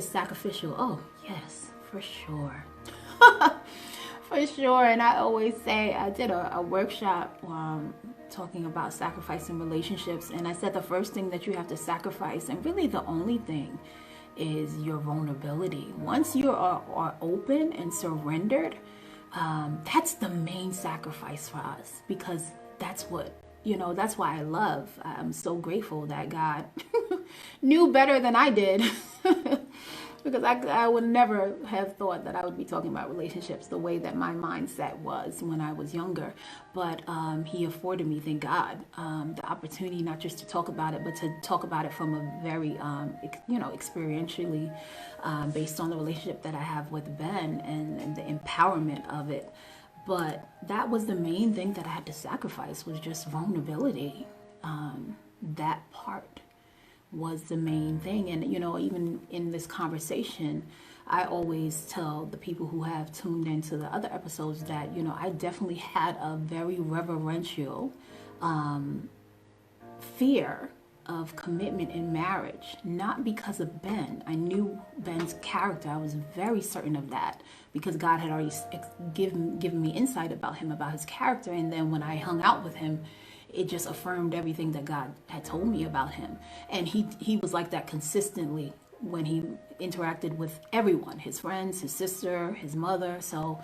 is sacrificial. Oh, yes, for sure. For sure. And I always say, I did a workshop talking about sacrifice in relationships. And I said the first thing that you have to sacrifice, and really the only thing, is your vulnerability. Once you are open and surrendered, that's the main sacrifice for us, because that's what, that's why I'm so grateful that God knew better than I did. Because I would never have thought that I would be talking about relationships the way that my mindset was when I was younger. But he afforded me, thank God, the opportunity not just to talk about it, but to talk about it from a very, experientially based on the relationship that I have with Ben and the empowerment of it. But that was the main thing that I had to sacrifice, was just vulnerability. That part was the main thing. And even in this conversation, I always tell the people who have tuned into the other episodes that I definitely had a very reverential fear of commitment in marriage, not because of Ben. I knew Ben's character. I was very certain of that because God had already given me insight about him, about his character. And then when I hung out with him, it just affirmed everything that God had told me about him. And he was like that consistently when he interacted with everyone, his friends, his sister, his mother. So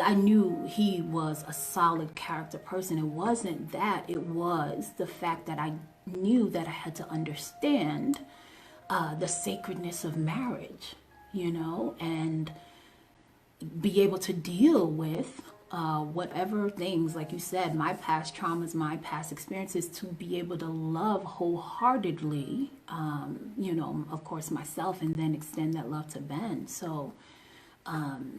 I knew he was a solid character person. It wasn't that. It was the fact that I knew that I had to understand the sacredness of marriage, and be able to deal with whatever things, like you said, my past traumas, my past experiences, to be able to love wholeheartedly, of course myself, and then extend that love to Ben. So, so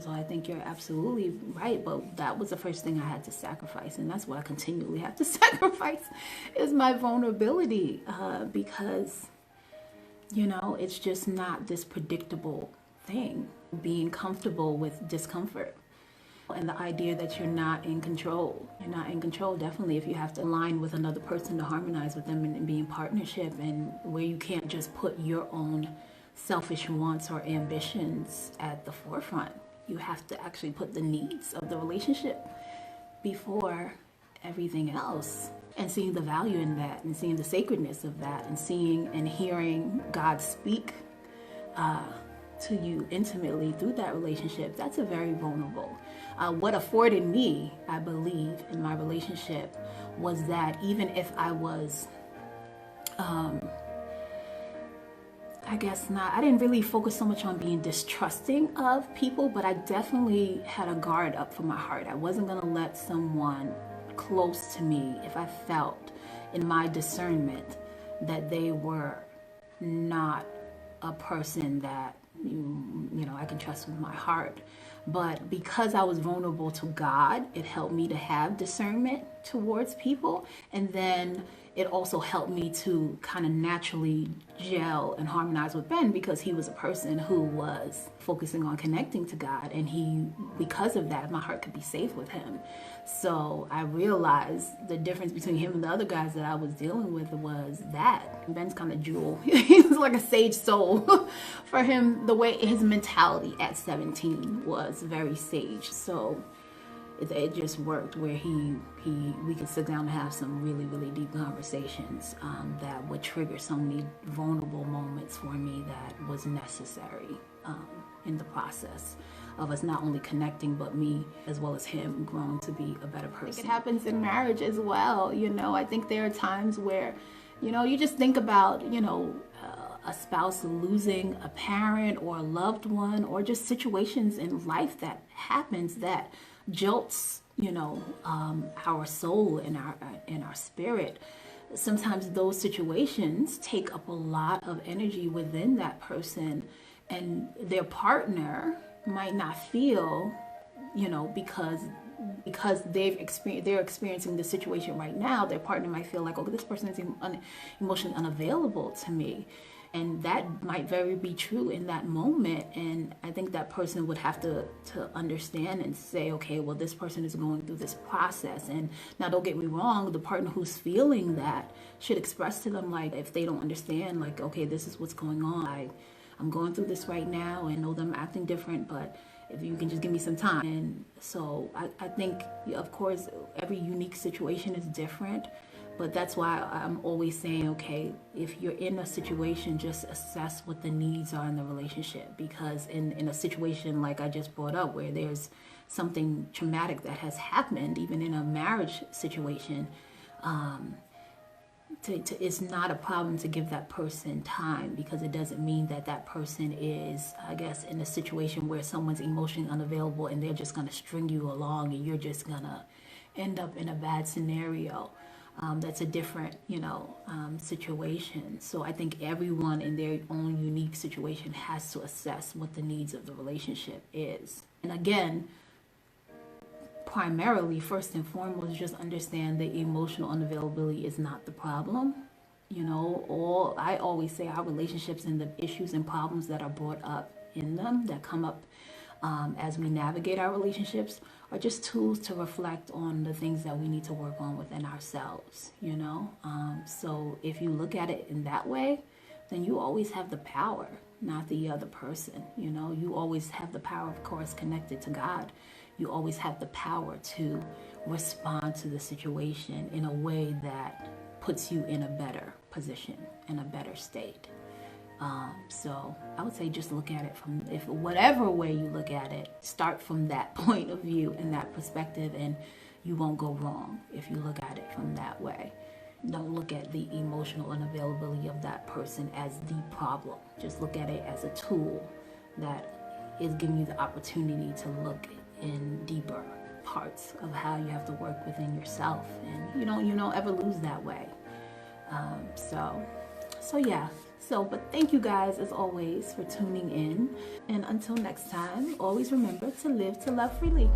I think you're absolutely right, but that was the first thing I had to sacrifice, and that's what I continually have to sacrifice, is my vulnerability, because, it's just not this predictable thing, being comfortable with discomfort. And the idea that you're not in control. You're not in control, definitely, if you have to align with another person to harmonize with them and be in partnership, and where you can't just put your own selfish wants or ambitions at the forefront. You have to actually put the needs of the relationship before everything else. And seeing the value in that, and seeing the sacredness of that, and seeing and hearing God speak to you intimately through that relationship, that's a very vulnerable. What afforded me, I believe, in my relationship was that even if I was, I guess not, I didn't really focus so much on being distrusting of people, but I definitely had a guard up for my heart. I wasn't going to let someone close to me, if I felt in my discernment that they were not a person that I can trust with my heart. But because I was vulnerable to God, it helped me to have discernment towards people. And then it also helped me to kind of naturally gel and harmonize with Ben, because he was a person who was focusing on connecting to God. And because of that, my heart could be safe with him. So I realized the difference between him and the other guys that I was dealing with was that Ben's kind of jewel. He was like a sage soul. For him, the way his mentality at 17 was very sage. So it just worked, where we could sit down and have some really, really deep conversations that would trigger so many vulnerable moments for me that was necessary in the process of us not only connecting, but me as well as him growing to be a better person. I think it happens in marriage as well. I think there are times where, you just think about, a spouse losing a parent or a loved one, or just situations in life that happens that jolts, our soul and our spirit. Sometimes those situations take up a lot of energy within that person, and their partner might not feel, because they're experiencing the situation right now, their partner might feel like, oh, this person is emotionally unavailable to me. And that might very be true in that moment. And I think that person would have to understand and say, okay, well, this person is going through this process. And now don't get me wrong, the partner who's feeling that should express to them, like, if they don't understand, like, okay, this is what's going on. I'm going through this right now, and I know that I'm acting different, but if you can just give me some time. And so I think, of course, every unique situation is different. But that's why I'm always saying, okay, if you're in a situation, just assess what the needs are in the relationship. Because in a situation like I just brought up, where there's something traumatic that has happened, even in a marriage situation, it's not a problem to give that person time, because it doesn't mean that that person is, I guess, in a situation where someone's emotionally unavailable and they're just going to string you along and you're just going to end up in a bad scenario. That's a different, situation. So I think everyone in their own unique situation has to assess what the needs of the relationship is. And again, primarily, first and foremost, just understand that emotional unavailability is not the problem. I always say our relationships and the issues and problems that are brought up in them, that come up as we navigate our relationships, are just tools to reflect on the things that we need to work on within ourselves, So if you look at it in that way, then you always have the power, not the other person. You always have the power, of course, connected to God. You always have the power to respond to the situation in a way that puts you in a better position, in a better state. So I would say just look at it from, if whatever way you look at it, start from that point of view and that perspective, and you won't go wrong if you look at it from that way. Don't look at the emotional unavailability of that person as the problem. Just look at it as a tool that is giving you the opportunity to look in deeper parts of how you have to work within yourself, and you don't ever lose that way. But thank you guys, as always, for tuning in. And until next time, always remember to live to love freely.